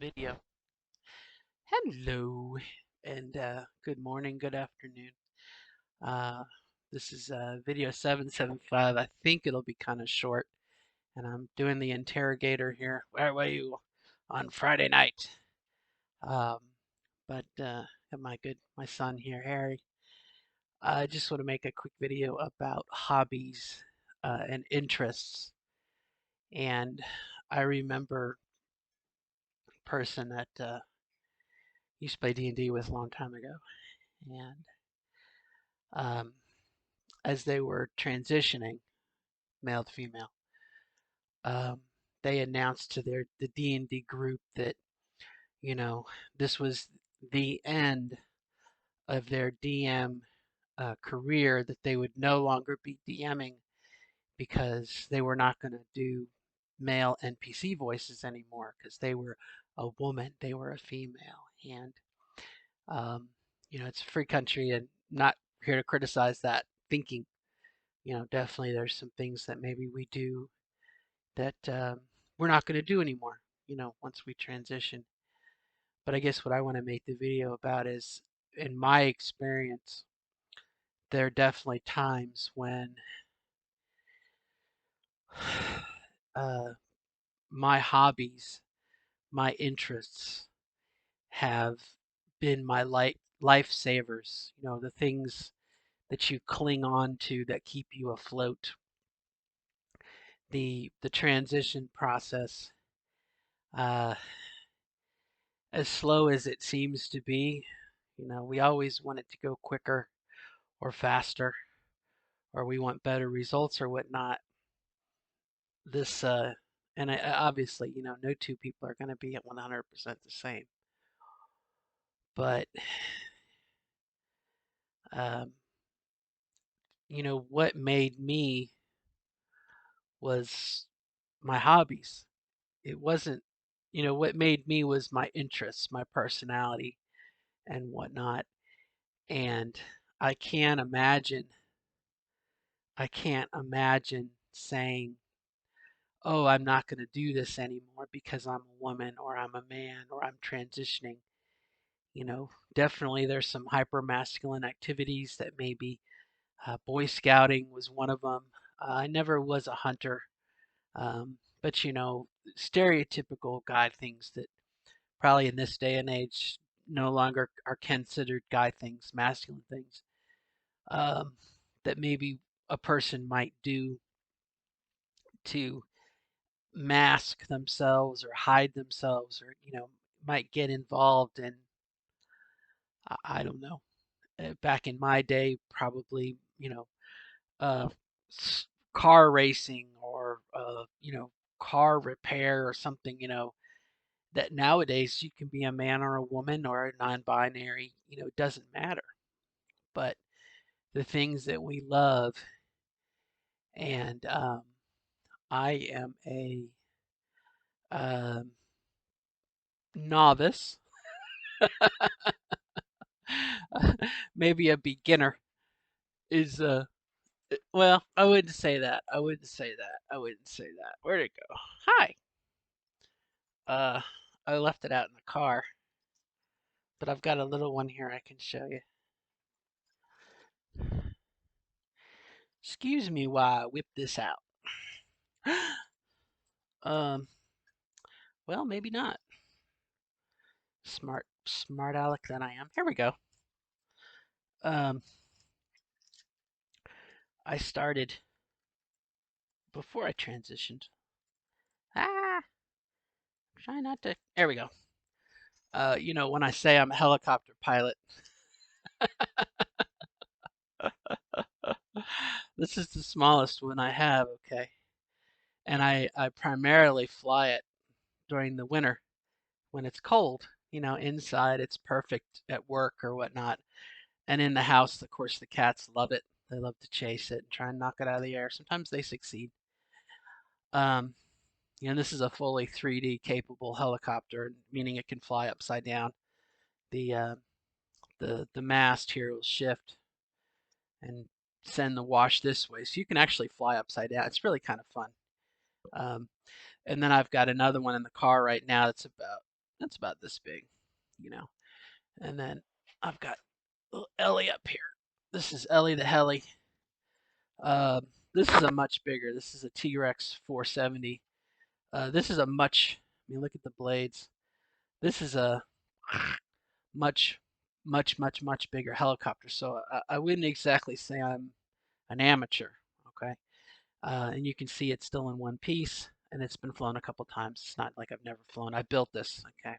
video. Hello, and good morning, good afternoon. Uh, this is video 775. I think it'll be kind of short, and I'm doing the interrogator here. Where were you on Friday night? Um, but have my son here, Harry. I just want to make a quick video about hobbies and interests. And I remember a person that used to play D&D with a long time ago, and um, as they were transitioning male to female, um, they announced to the D&D group that you know this was the end of their DM career, that they would no longer be DMing because they were not going to do male NPC voices anymore because they were a woman, they were a female, and um, it's a free country and not here to criticize that thinking. Definitely there's some things that maybe we do that we're not going to do anymore, once we transition. But I guess what I want to make the video about is, in my experience, there are definitely times when uh, my hobbies, my interests have been my lifesavers, the things that you cling on to that keep you afloat. The transition process, uh, as slow as it seems to be, we always want it to go quicker or faster, or we want better results or whatnot. This and obviously, no two people are going to be at 100% the same. But um, what made me was my hobbies. It wasn't, what made me was my interests, my personality, and whatnot. And I can't imagine, I can't imagine saying, oh, I'm not going to do this anymore because I'm a woman or I'm a man or I'm transitioning. Definitely there's some hyper masculine activities that maybe Boy Scouting was one of them. I never was a hunter, but stereotypical guy things that probably in this day and age no longer are considered guy things, masculine things, um, that maybe a person might do to mask themselves or hide themselves, or might get involved in, I don't know, back in my day, probably, uh, car racing, or car repair or something, that nowadays you can be a man or a woman or a non-binary, it doesn't matter. But the things that we love, and I am a um, novice, maybe a beginner, is well, I wouldn't say that. I wouldn't say that. I wouldn't say that. Where'd it go? Hi. Uh, I left it out in the car, but I've got a little one here I can show you. Excuse me while I whip this out. um, well, maybe not. Smart aleck that I am. Here we go. Um, I started before I transitioned. Ah, try not to. There we go. When I say I'm a helicopter pilot, this is the smallest one I have. Okay, and I primarily fly it during the winter when it's cold. Inside it's perfect at work or whatnot, and in the house, of course, the cats love it. They love to chase it and try and knock it out of the air. Sometimes they succeed. Um, this is a fully 3D capable helicopter, meaning it can fly upside down. The uh, the mast here will shift and send the wash this way, so you can actually fly upside down. It's really kind of fun. Um, and then I've got another one in the car right now that's about That's about this big, you know. And then I've got little Ellie up here. This is Ellie the Heli. This is a much bigger. This is a T-Rex 470. This is a much. I mean, look at the blades. This is a much, much bigger helicopter. So I wouldn't exactly say I'm an amateur. Okay, and you can see it's still in one piece, and it's been flown a couple times. It's not like I've never flown. I built this. Okay,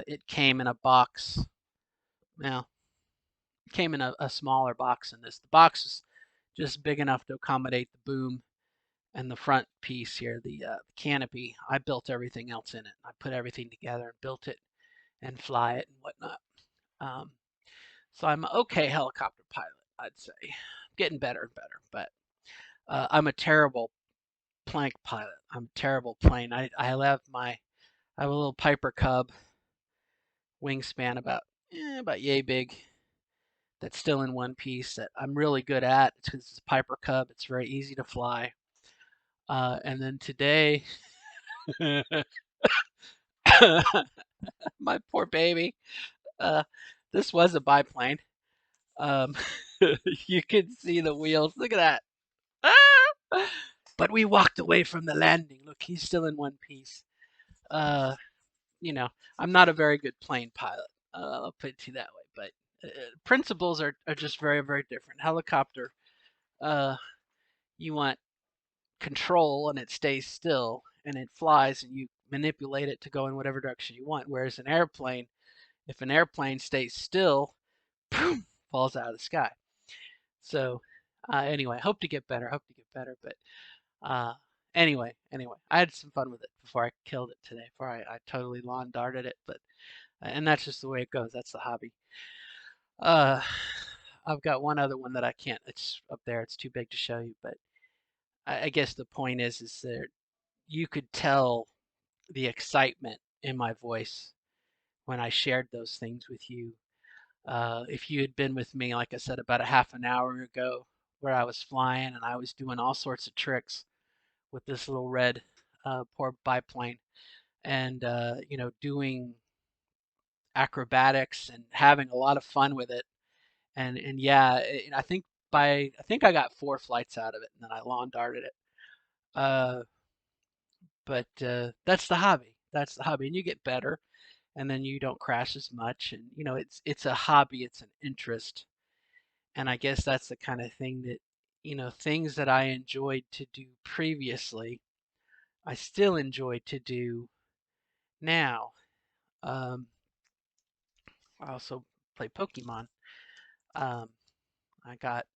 it came in a box. Now, it came in a smaller box than this. The box is just big enough to accommodate the boom and the front piece here, the canopy. I built everything else in it. I put everything together and built it and fly it and whatnot. Um, so I'm an okay helicopter pilot, I'd say. Getting better and better, but I'm a terrible plank pilot. I'm a terrible plane. I have a little Piper Cub wingspan about yay big that's still in one piece that I'm really good at. It's because it's a Piper Cub. It's very easy to fly. And then today, my poor baby, uh, this was a biplane. Um, you can see the wheels. Look at that. Ah! But we walked away from the landing. Look, he's still in one piece. Uh, you know, I'm not a very good plane pilot. I'll put it to you that way. But principles are just very different. Helicopter, uh, you want control and it stays still and it flies and you manipulate it to go in whatever direction you want. Whereas an airplane, if an airplane stays still, boom, falls out of the sky. So anyway, hope to get better. Hope to get better. But uh, anyway, I had some fun with it before I killed it today. Before I totally lawn darted it. But and that's just the way it goes. That's the hobby. Uh, I've got one other one that I can't. It's up there. It's too big to show you. But I guess the point is that you could tell the excitement in my voice when I shared those things with you. If you had been with me, like I said, about a half an hour ago, where I was flying and I was doing all sorts of tricks with this little red poor biplane, and doing acrobatics and having a lot of fun with it. And yeah, I think I got 4 flights out of it, and then I lawn darted it. Uh, but that's the hobby. That's the hobby, and you get better, and then you don't crash as much. And it's a hobby, it's an interest, and I guess that's the kind of thing that things that I enjoyed to do previously, I still enjoy to do now. Um, I also play Pokemon. Um, I got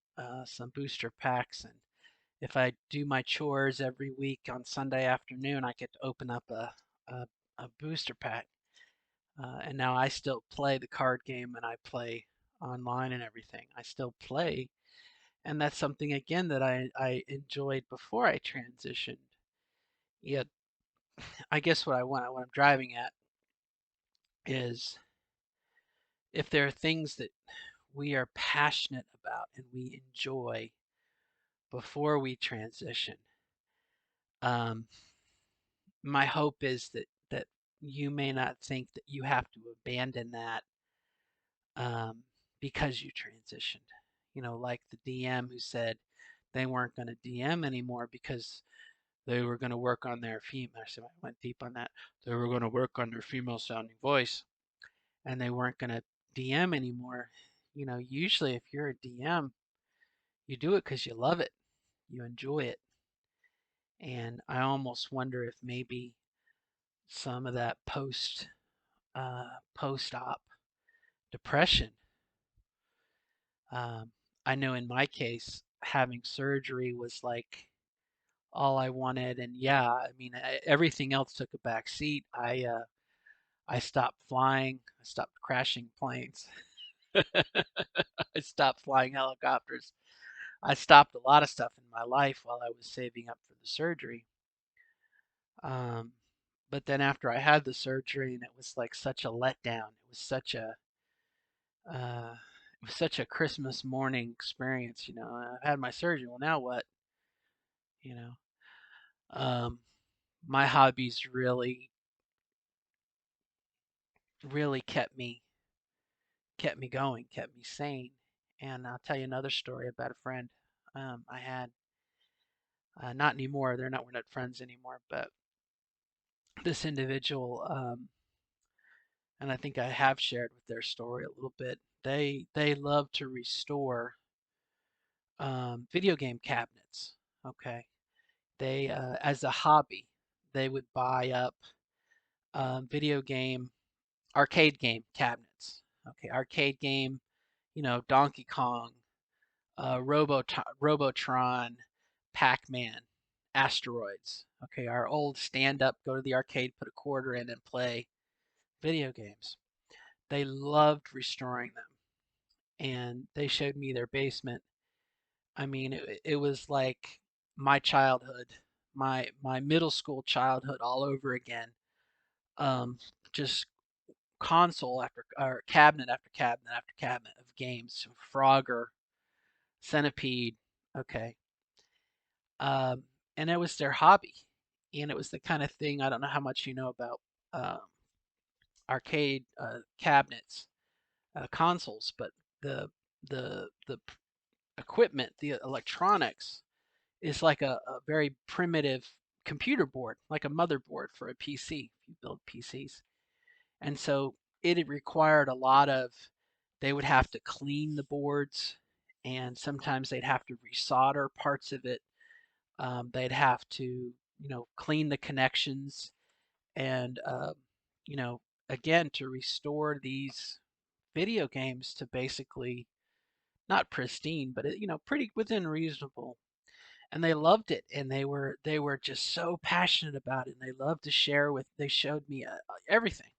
some booster packs, and if I do my chores every week on Sunday afternoon, I get to open up a, a booster pack. And now I still play the card game and I play online and everything. I still play. And that's something, again, that I enjoyed before I transitioned. Yet, I guess what I'm driving at is if there are things that we are passionate about and we enjoy before we transition, um, my hope is that you may not think that you have to abandon that um, because you transitioned. Like the DM who said they weren't going to DM anymore because they were going to work on their female. So I went deep on that. They were going to work on their female sounding voice, and they weren't going to DM anymore. Usually if you're a DM, you do it because you love it, you enjoy it, and I almost wonder if maybe some of that post-op depression. I know in my case, having surgery was like all I wanted, and yeah, I mean everything else took a back seat. I stopped flying. I stopped crashing planes. I stopped flying helicopters. I stopped a lot of stuff in my life while I was saving up for the surgery. Um, but then after I had the surgery, and it was like such a letdown. Uh, it was such a Christmas morning experience. I had my surgery. Well, now what? You know, um, my hobbies really really kept me going, kept me sane. And I'll tell you another story about a friend I had. Not anymore. We're not friends anymore. But this individual, and I think I have shared with their story a little bit. They love to restore video game cabinets. Okay, they as a hobby, they would buy up video game arcade game cabinets. Okay, arcade game, Donkey Kong, Robotron, Pac-Man, Asteroids. Okay, our old stand-up, go to the arcade, put a quarter in, and play video games. They loved restoring them, and they showed me their basement. I mean, it was like my childhood, my middle school childhood all over again. Just console after or cabinet after cabinet after cabinet of games. Frogger, Centipede. Okay, um, and it was their hobby, and it was the kind of thing. I don't know how much you know about um, arcade cabinets, consoles, but the the equipment, the electronics, is like a very primitive computer board, like a motherboard for a PC. If you build PCs, and so it required a lot of. They would have to clean the boards, and sometimes they'd have to resolder parts of it. They'd have to, clean the connections, and you know, again, to restore these video games to basically not pristine, but pretty within reasonable. And they loved it, and they were just so passionate about it, and they loved to share with. They showed me everything,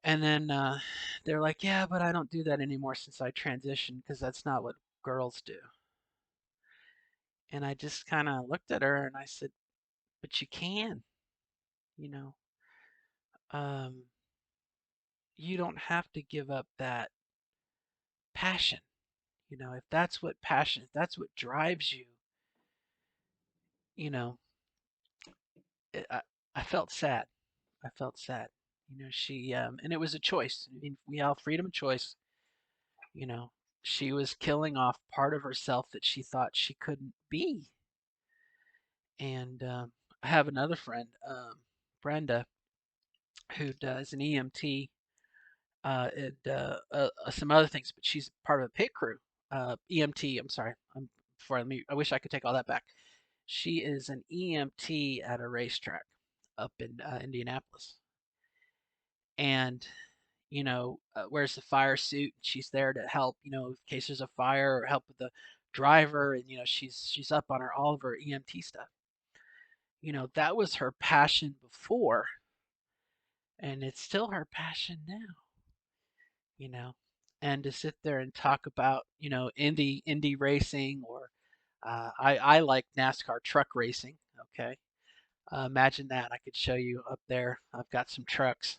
and then they're like, "Yeah, but I don't do that anymore since I transitioned because that's not what girls do." And I just kind of looked at her and I said, "But you can, you know, um, you don't have to give up that passion. If that's what passion, if that's what drives you, you know." It, I felt sad. I felt sad. She and it was a choice. I mean, we all freedom of choice. You know, she was killing off part of herself that she thought she couldn't be. And I have another friend, Brenda, who does an EMT and some other things, but she's part of a pit crew. EMT. I'm sorry. Before I wish I could take all that back. She is an EMT at a racetrack up in Indianapolis, and wears the fire suit. She's there to help, in case there's a fire or help with the driver, and she's up on her all of her EMT stuff. That was her passion before, and it's still her passion now. You know, and to sit there and talk about Indy racing, or I like NASCAR truck racing. Okay, imagine that. I could show you up there. I've got some trucks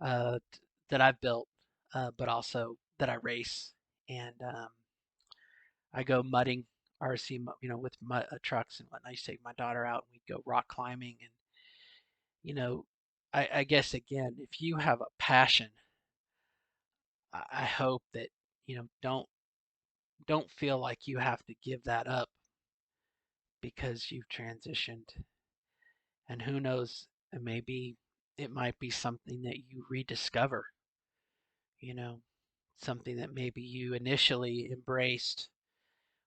that I've built, but also that I race, and I go mudding RC, with mud, trucks and whatnot. I used to take my daughter out, and we'd go rock climbing, and you know, I guess again, if you have a passion, I hope that don't feel like you have to give that up because you've transitioned, and who knows, maybe it might be something that you rediscover, you know, something that maybe you initially embraced,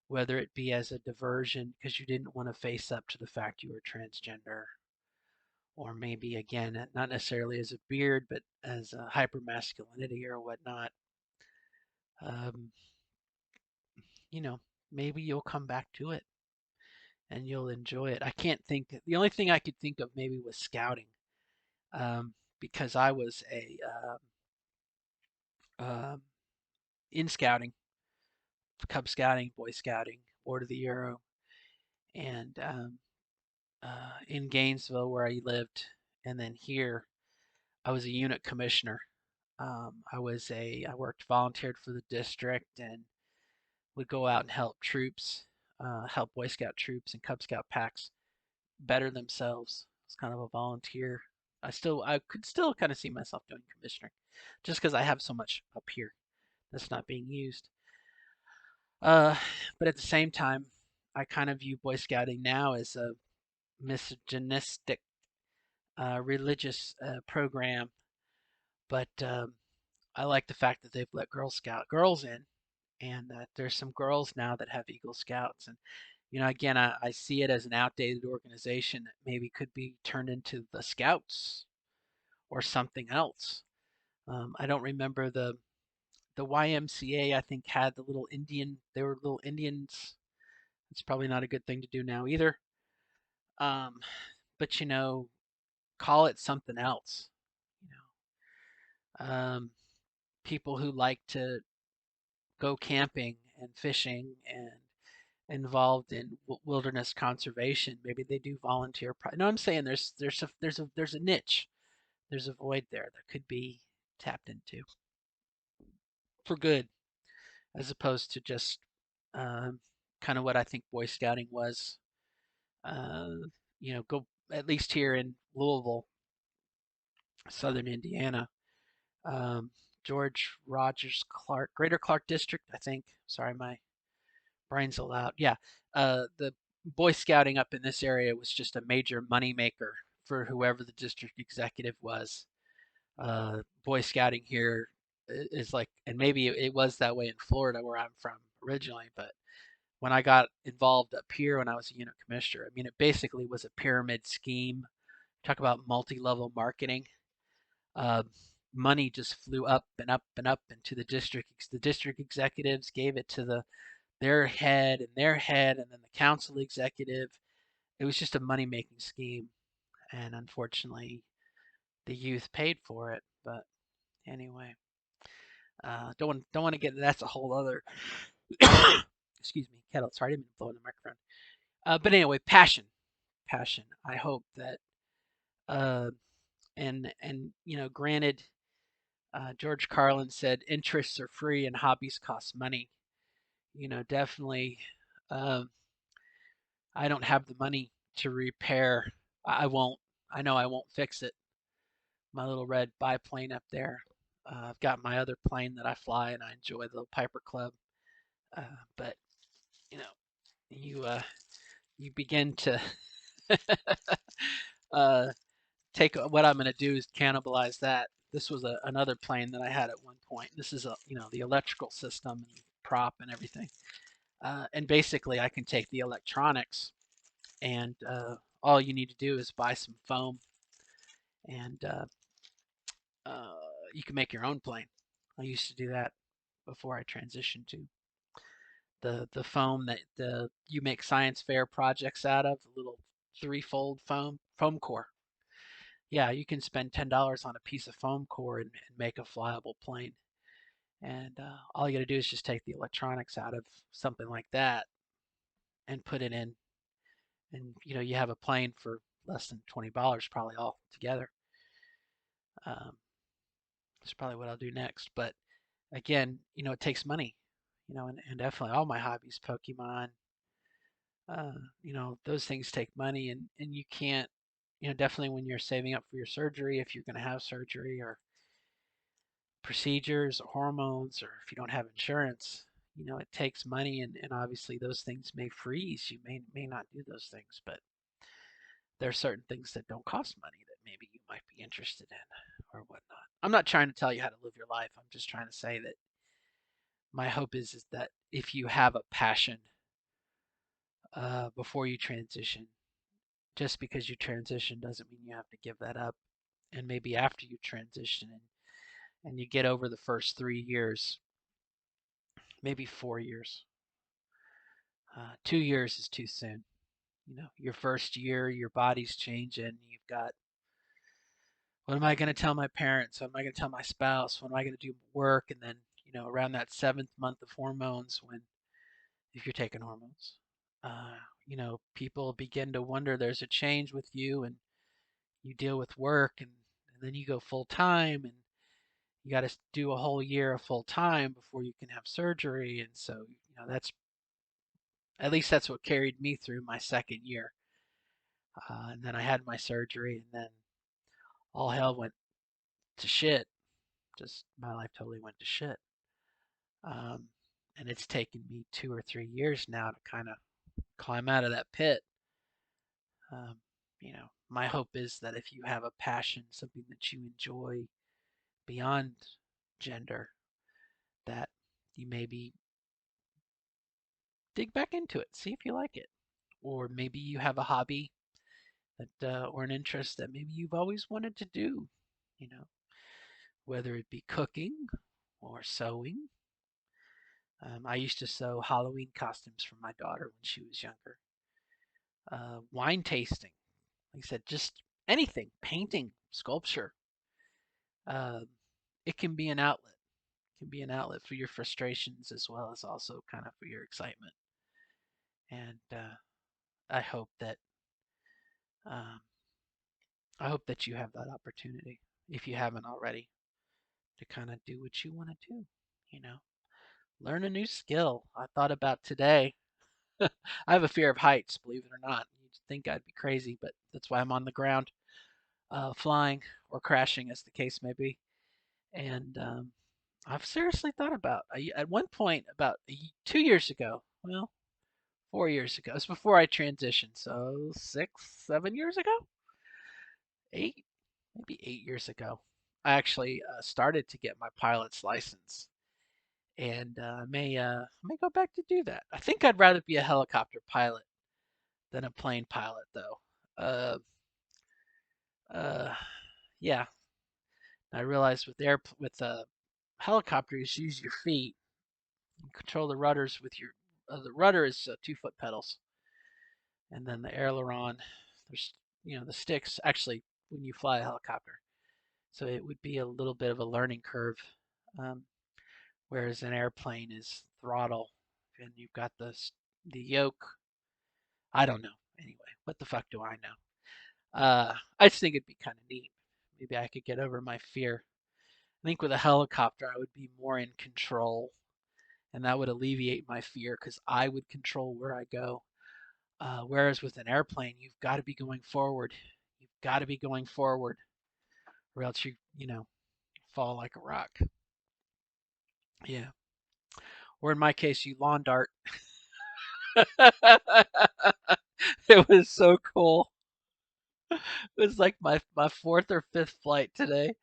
whether it be as a diversion because you didn't want to face up to the fact you were transgender, or maybe again, not necessarily as a beard, but as a hypermasculinity or whatnot. Um, you know, Maybe you'll come back to it and you'll enjoy it. I can't think. The only thing I could think of maybe was scouting, because I was um, in scouting, Cub Scouting, Boy Scouting, Order of the Euro, and in Gainesville where I lived, and then here I was a unit commissioner. I worked volunteered for the district and would go out and help troops, help Boy Scout troops and Cub Scout packs better themselves. It's kind of a volunteer. I could still kind of see myself doing commissioning, just because I have so much up here that's not being used. Uh, but at the same time, I kind of view Boy Scouting now as a misogynistic religious program, but I like the fact that they've let Girl Scout girls in, and that there's some girls now that have Eagle Scouts. And again, I see it as an outdated organization that maybe could be turned into the Scouts or something else. I don't remember the YMCA. I think had the little Indian. They were little Indians. It's probably not a good thing to do now either. Um, but call it something else. You people who like to go camping and fishing and involved in wilderness conservation. Maybe they do volunteer. No, I'm saying there's a niche, there's a void there that could be tapped into for good, as opposed to just um, kind of what I think Boy Scouting was. Uh, go at least here in Louisville, Southern Indiana. Um, George Rogers Clark, Greater Clark District, I think. Sorry, my brain's allowed. Yeah, the Boy Scouting up in this area was just a major moneymaker for whoever the district executive was. Boy Scouting here is like, and maybe it was that way in Florida where I'm from originally, but when I got involved up here when I was a unit commissioner, I mean, it basically was a pyramid scheme. Talk about multi-level marketing. Uh, Money just flew up and up and up into the district. The district executives gave it to their head and their head, and then the council executive. It was just a money making scheme, and unfortunately, the youth paid for it. But anyway, don't want to get. That's a whole other. Excuse me, kettle. Sorry, I didn't mean to blow in the microphone. But anyway, passion. I hope that uh, and granted, George Carlin said interests are free and hobbies cost money. Definitely. Um, I don't have the money to repair. I won't. I know I won't fix it. My little red biplane up there. I've got my other plane that I fly and I enjoy, the Piper Club. But you know, you begin to uh, take what I'm going to do is cannibalize that. This was another plane that I had at one point. This is the electrical system and prop and everything. And basically, I can take the electronics and all you need to do is buy some foam and uh, you can make your own plane. I used to do that before I transitioned to the foam that you make science fair projects out of, the little threefold foam core. Yeah, you can spend $10 on a piece of foam core and make a flyable plane. And all you got to do is just take the electronics out of something like that and put it in, and you have a plane for less than $20 probably all together. Um, that's probably what I'll do next. But again, it takes money, and definitely all my hobbies, Pokemon, those things take money, and you can't, definitely when you're saving up for your surgery, if you're going to have surgery or procedures or hormones, or if you don't have insurance, it takes money, and obviously those things may freeze. You may not do those things, but there are certain things that don't cost money that maybe you might be interested in or whatnot. I'm not trying to tell you how to live your life. I'm just trying to say that my hope is that if you have a passion before you transition, just because you transition doesn't mean you have to give that up. And maybe after you transition and you get over the first 3 years, maybe 4 years, 2 years is too soon. Your first year, your body's changing. You've got, what am I going to tell my parents? What am I going to tell my spouse? What am I going to do work? And then, around that seventh month of hormones, when, if you're taking hormones, people begin to wonder, there's a change with you, and you deal with work, and then you go full time, and you got to do a whole year of full time before you can have surgery. And so, that's, at least that's what carried me through my second year. And then I had my surgery, and then all hell went to shit. Just my life totally went to shit. Um, and it's taken me 2 or 3 years now to kind of climb out of that pit. Um, my hope is that if you have a passion, something that you enjoy beyond gender, that you maybe dig back into it, see if you like it. Or maybe you have a hobby that or an interest that maybe you've always wanted to do, you know, whether it be cooking or sewing. I used to sew Halloween costumes for my daughter when she was younger. Wine tasting, like I said, just anything, painting, sculpture. Uh, it can be an outlet. It can be an outlet for your frustrations as well as also kind of for your excitement. And I hope that um, I hope that you have that opportunity if you haven't already to kind of do what you want to do. You know, learn a new skill. I thought about today. I have a fear of heights, believe it or not. You'd think I'd be crazy, but that's why I'm on the ground, flying or crashing, as the case may be. And I've seriously thought about. At one point, about 2 years ago, well, 4 years ago, it's before I transitioned, so 6, 7 years ago, 8, maybe 8 years ago, I actually started to get my pilot's license, and may go back to do that. I think I'd rather be a helicopter pilot than a plane pilot, though. Uh, uh, yeah, I realized with helicopters, use your feet. You control the rudders with your. The rudder is 2 foot pedals, and then the aileron. There's the sticks actually when you fly a helicopter. So it would be a little bit of a learning curve, um, whereas an airplane is throttle, and you've got the yoke. I don't know. Anyway, what the fuck do I know? I just think it'd be kind of neat. Maybe I could get over my fear. I think with a helicopter, I would be more in control, and that would alleviate my fear because I would control where I go. Whereas with an airplane, you've got to be going forward. You've got to be going forward, or else you fall like a rock. Yeah. Or in my case, you lawn dart. It was so cool. It was like my fourth or fifth flight today,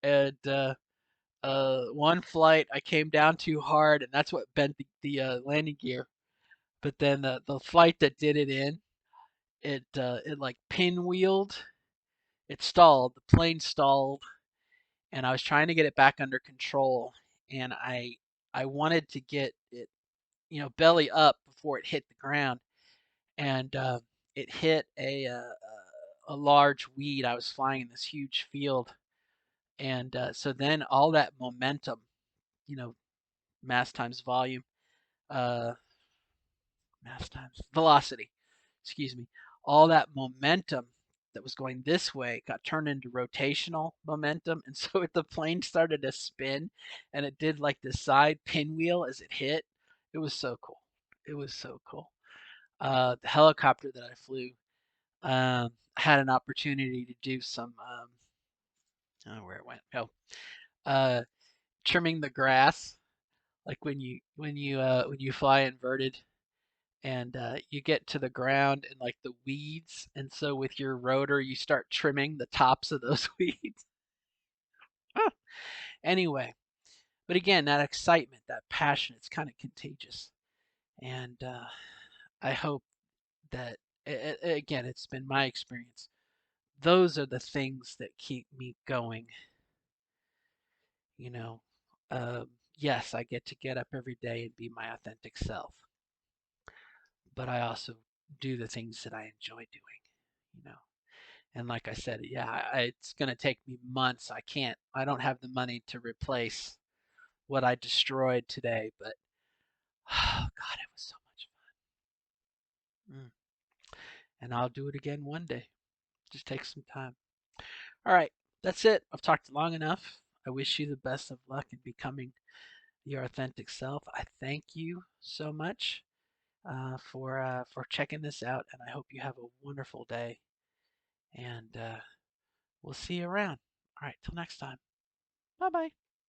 and one flight I came down too hard, and that's what bent the landing gear. But then the flight that did it in, it like pinwheeled. It stalled. The plane stalled, and I was trying to get it back under control, and I wanted to get it belly up before it hit the ground, and it hit a large weed. I was flying in this huge field, and so then all that momentum, you know, mass times volume, uh, mass times velocity, excuse me, all that momentum that was going this way got turned into rotational momentum, and so the plane started to spin, and it did like the side pinwheel as it hit. It was so cool. It was so cool. The helicopter that I flew had an opportunity to do some I don't know where it went. Oh, uh, trimming the grass, like when you fly inverted and you get to the ground and like the weeds, and so with your rotor you start trimming the tops of those weeds. Huh. Anyway, but again, that excitement, that passion, it's kind of contagious, and I hope that again, it's been my experience. Those are the things that keep me going. You know, yes, I get up every day and be my authentic self, but I also do the things that I enjoy doing. You know, and like I said, yeah, it's going to take me months. I don't have the money to replace what I destroyed today, but oh God, it was so much fun. And I'll do it again one day. Just take some time. All right, that's it. I've talked long enough. I wish you the best of luck in becoming your authentic self. I thank you so much for checking this out, and I hope you have a wonderful day. And we'll see you around. All right, till next time. Bye bye.